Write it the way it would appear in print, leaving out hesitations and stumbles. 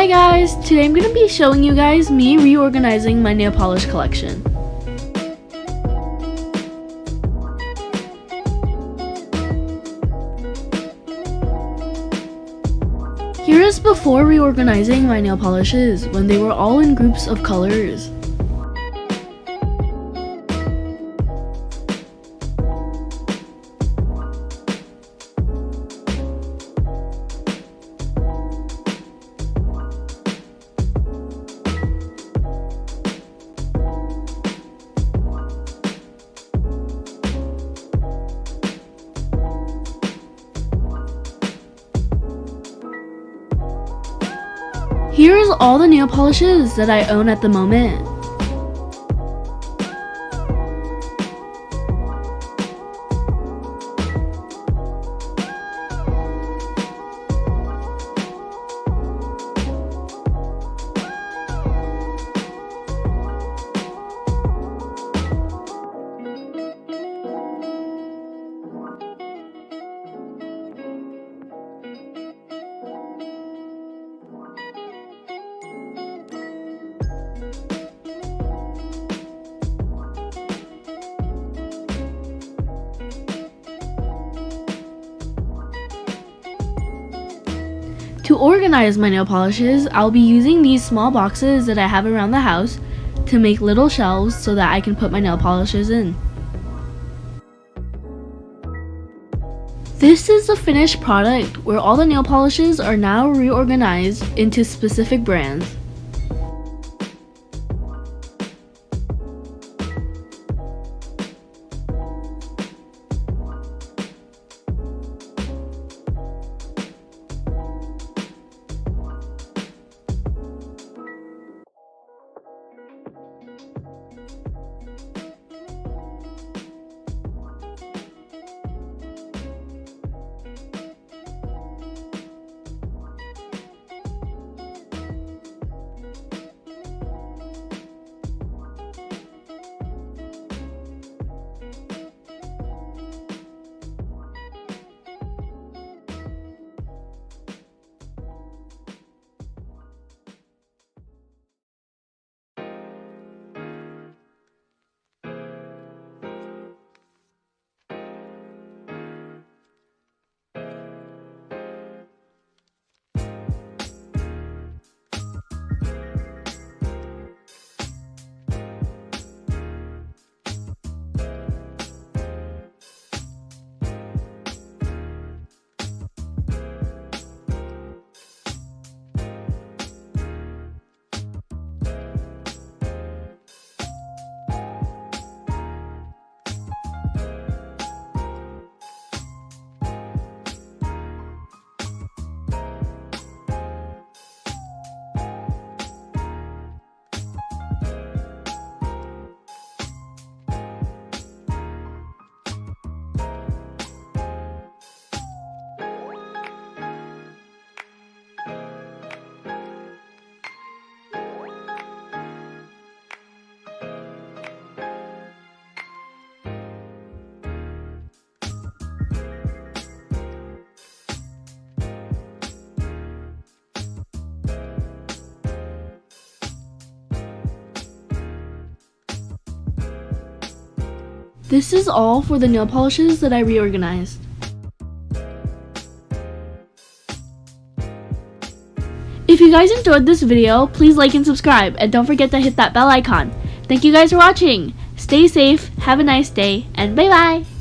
Hi guys, today I'm going to be showing you guys me reorganizing my nail polish collection. Here is before reorganizing my nail polishes when they were all in groups of colors. Here is all the nail polishes that I own at the moment. To organize my nail polishes, I'll be using these small boxes that I have around the house to make little shelves so that I can put my nail polishes in. This is the finished product where all the nail polishes are now reorganized into specific brands. This is all for the nail polishes that I reorganized. If you guys enjoyed this video, please like and subscribe, and don't forget to hit that bell icon. Thank you guys for watching. Stay safe, have a nice day, and bye bye!